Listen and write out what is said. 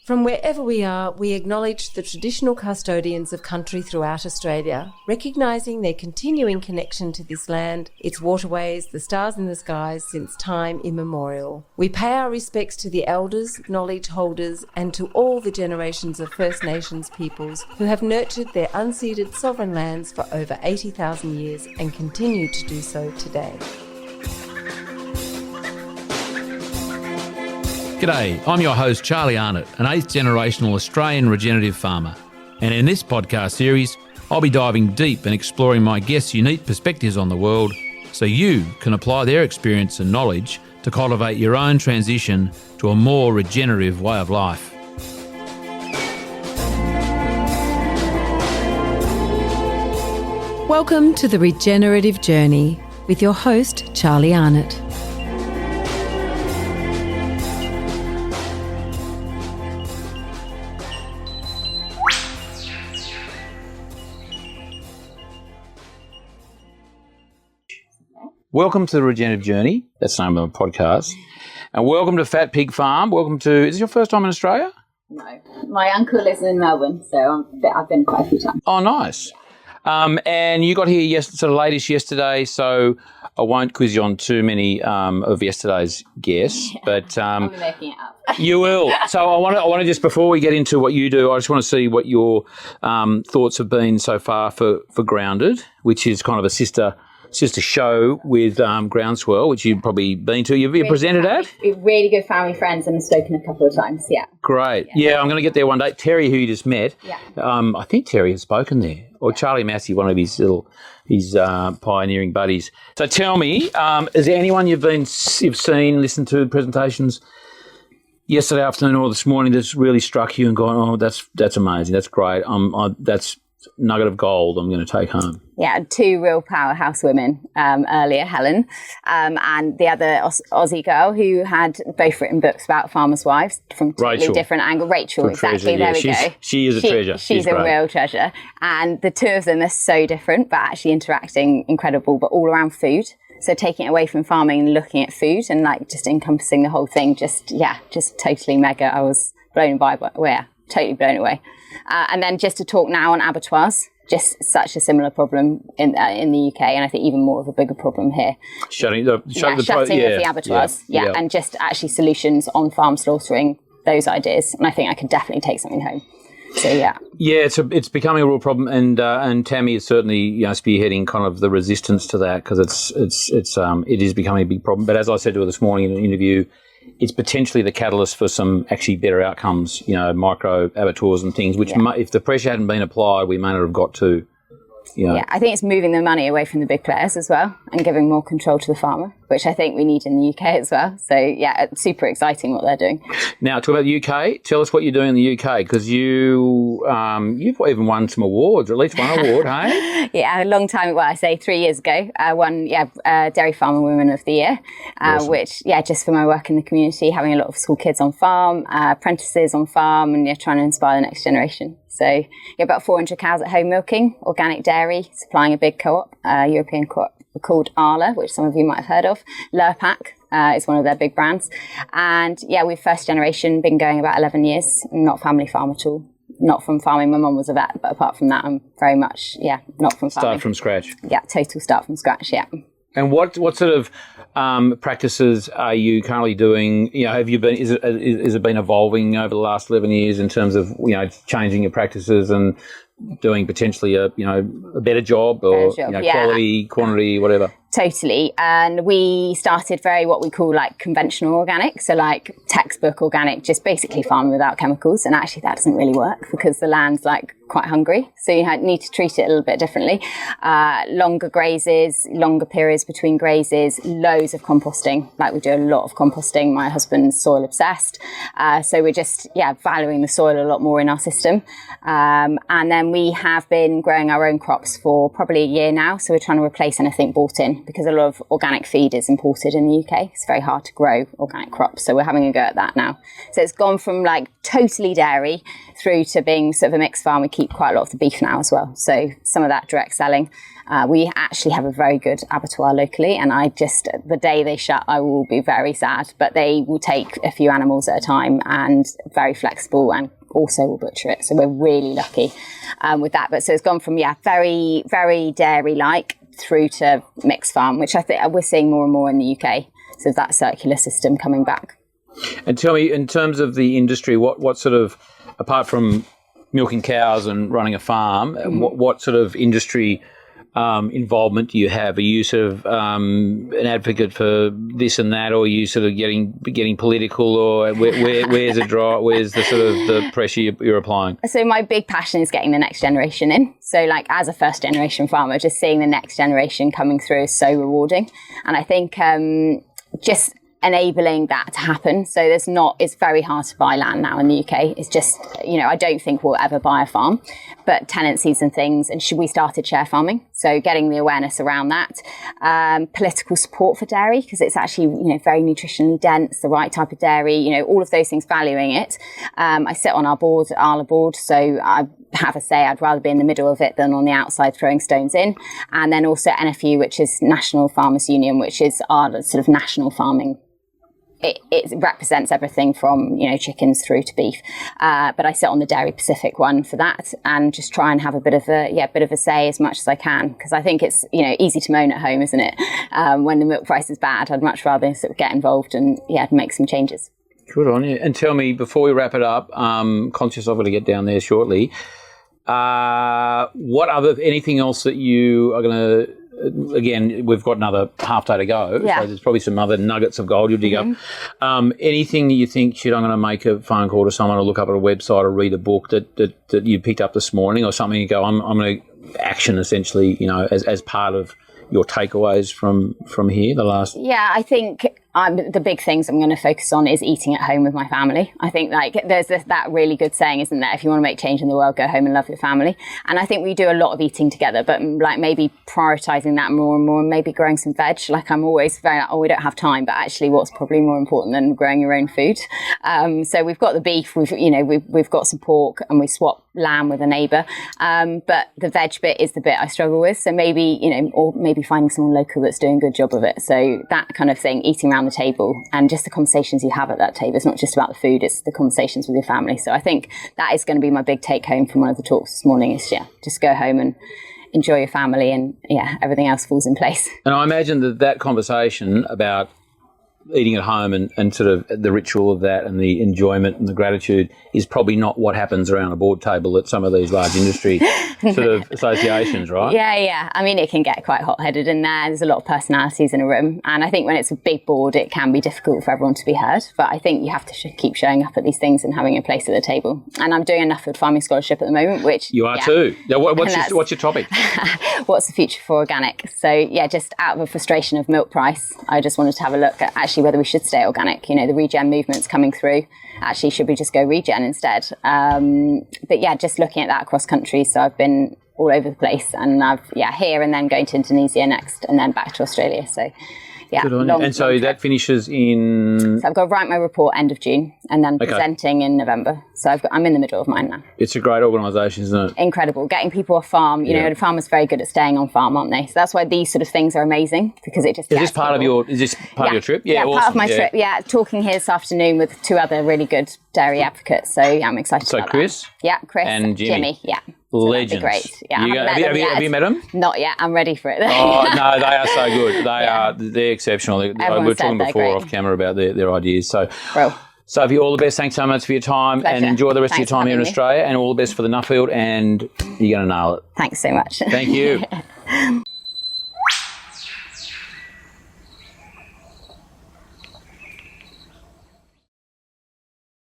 From wherever we are, we acknowledge the traditional custodians of country throughout Australia, recognising their continuing connection to this land, its waterways, the stars in the skies since time immemorial. We pay our respects to the elders, knowledge holders, and to all the generations of First Nations peoples who have nurtured their unceded sovereign lands for over 80,000 years and continue to do so today. G'day, I'm your host Charlie Arnott, an 8th generational Australian regenerative farmer. And in this podcast series, I'll be diving deep and exploring my guests' unique perspectives on the world so you can apply their experience and knowledge to cultivate your own transition to a more regenerative way of life. Welcome to the Regenerative Journey with your host Charlie Arnott. Welcome to the Regenerative Journey. That's the name of the podcast. And welcome to Fat Pig Farm. Welcome to, is this your first time in Australia? No. My uncle lives in Melbourne, so I've been quite a few times. Oh, nice. And you got here sort of latish yesterday, so I won't quiz you on too many of yesterday's guests. But I'll be making it up. You will. So I want to just, before we get into what you do, I just want to see what your thoughts have been so far for Grounded, which is kind of a sister show with Groundswell, which you've probably been to. You've really presented at? Really good family friends and spoken a couple of times, yeah. Great. Yeah, I'm going to get there one day. Terry, who you just met, yeah. I think Terry has spoken there. Or Charlie Massey, one of his pioneering buddies. So tell me, is there anyone you've seen, listened to presentations yesterday afternoon or this morning that's really struck you and gone, oh, that's amazing, that's great, that's nugget of gold I'm going to take home? Yeah, two real powerhouse women earlier, Helen, and the other Aussie girl who had both written books about farmers' wives from totally different angles. Rachel, exactly, there we go. She is a treasure. She's a real treasure. And the two of them are so different, but actually interacting incredible, but all around food. So taking it away from farming and looking at food and like just encompassing the whole thing, just totally mega. I was blown totally blown away. And then just to talk now on abattoirs, just such a similar problem in the UK, and I think even more of a bigger problem here. Shutting of the abattoirs, and just actually solutions on farm slaughtering, those ideas. And I think I could definitely take something home. So it's becoming a real problem, and Tammy is certainly spearheading kind of the resistance to that, because it is becoming a big problem. But as I said to her this morning in an interview, it's potentially the catalyst for some actually better outcomes, micro abattoirs and things, which if the pressure hadn't been applied, we may not have got to. Yeah, I think it's moving the money away from the big players as well and giving more control to the farmer, which I think we need in the UK as well. So, it's super exciting what they're doing. Now, talk about the UK. Tell us what you're doing in the UK, because you've even won some awards, or at least one award, hey? Yeah, a long time, well, I say 3 years ago, I won Dairy Farmer Women of the Year, awesome. Which, just for my work in the community, having a lot of school kids on farm, apprentices on farm, and trying to inspire the next generation. So about 400 cows at home milking, organic dairy, supplying a big co-op, European co-op called Arla, which some of you might have heard of. Lurpak is one of their big brands. And we've first generation, been going about 11 years, not family farm at all. Not from farming. My mum was a vet, but apart from that, I'm very much, not from farming. Start from scratch. Yeah, total start from scratch, And what sort of practices are you currently doing? Have you been? Is it been evolving over the last 11 years in terms of changing your practices and doing potentially a better job or quality, quantity, whatever? Totally. And we started very what we call like conventional organic. So like textbook organic, just basically farming without chemicals. And actually that doesn't really work because the land's like quite hungry. So you need to treat it a little bit differently. Longer grazes, longer periods between grazes, loads of composting. Like we do a lot of composting. My husband's soil obsessed. So we're just, valuing the soil a lot more in our system. And then then we have been growing our own crops for probably a year now. So we're trying to replace anything bought in, because a lot of organic feed is imported in the UK. It's very hard to grow organic crops. So we're having a go at that now. So it's gone from like totally dairy through to being sort of a mixed farm. We keep quite a lot of the beef now as well. So some of that direct selling. We actually have a very good abattoir locally, and the day they shut, I will be very sad, but they will take a few animals at a time and very flexible, and also will butcher it. So we're really lucky with that. But so it's gone from, very, very dairy-like through to mixed farm, which I think we're seeing more and more in the UK. So that circular system coming back. And tell me, in terms of the industry, what sort of, apart from milking cows and running a farm, what sort of industry involvement do you have? Are you sort of an advocate for this and that, or are you sort of getting political, or where's the sort of the pressure you're applying? So my big passion is getting the next generation in. So like as a first generation farmer, just seeing the next generation coming through is so rewarding. And I think just enabling that to happen. So it's very hard to buy land now in the UK. It's just, I don't think we'll ever buy a farm, but tenancies and things. And we started share farming. So getting the awareness around that, political support for dairy, because it's actually, very nutritionally dense, the right type of dairy, all of those things, valuing it. I sit on our board, Arla board. So I have a say. I'd rather be in the middle of it than on the outside throwing stones in. And then also NFU, which is National Farmers Union, which is our sort of national farming. It represents everything from, chickens through to beef. But I sit on the Dairy Pacific one for that, and just try and have a bit of a say as much as I can. Because I think it's, easy to moan at home, isn't it? When the milk price is bad, I'd much rather sort of get involved and, make some changes. Good on you. And tell me, before we wrap it up, conscious I've got to get down there shortly, anything else that you are going to, again, we've got another half day to go, so there's probably some other nuggets of gold you'll dig up. Anything that you think, I'm going to make a phone call to someone or look up at a website or read a book that you picked up this morning, or something you go, I'm going to action essentially, as part of your takeaways from here, the last... Yeah, I think the big things I'm going to focus on is eating at home with my family. I think there's that really good saying, isn't there? If you want to make change in the world, go home and love your family. And I think we do a lot of eating together, but maybe prioritizing that more and more, and maybe growing some veg. I'm always very we don't have time, but actually what's probably more important than growing your own food. So we've got the beef, we've got some pork, and we swap lamb with a neighbour. But the veg bit is the bit I struggle with. So maybe, or maybe finding someone local that's doing a good job of it. So that kind of thing, eating around the table, and just the conversations you have at that table. It's not just about the food, it's the conversations with your family. So I think that is going to be my big take home from one of the talks this morning, is just go home and enjoy your family, and everything else falls in place. And I imagine that conversation about eating at home and sort of the ritual of that and the enjoyment and the gratitude is probably not what happens around a board table at some of these large industry sort of associations, right? Yeah. I mean, it can get quite hot-headed in there. There's a lot of personalities in a room. And I think when it's a big board, it can be difficult for everyone to be heard. But I think you have to keep showing up at these things and having a place at the table. And I'm doing a Nuffield Farming Scholarship at the moment, which... You are too. Yeah, what's your topic? What's the future for organic? So, just out of a frustration of milk price, I just wanted to have a look at actually whether we should stay organic. The regen movement's coming through. Actually, should we just go regen instead? But just looking at that across country. So I've been all over the place, and I've here, and then going to Indonesia next, and then back to Australia. So so that finishes in... So I've got to write my report end of June, and then presenting in November. So I'm in the middle of mine now. It's a great organisation, isn't it? Incredible. Getting people off farm. The farmers are very good at staying on farm, aren't they? So that's why these sort of things are amazing, because it just... Is this part of your trip? Yeah, awesome. Part of my trip. Yeah, talking here this afternoon with two other really good dairy advocates. So I'm excited about Chris? that. Yeah, Chris. And Jimmy. Yeah. Legends. Great. Yeah, have you met them? Not yet. I'm ready for it. Oh no, they are so good. They're exceptional. We were talking before off camera about their ideas. So, Sophie, all the best. Thanks so much for your time. Pleasure. And enjoy the rest of your time here in Australia. And all the best for the Nuffield. And you're going to nail it. Thanks so much. Thank you.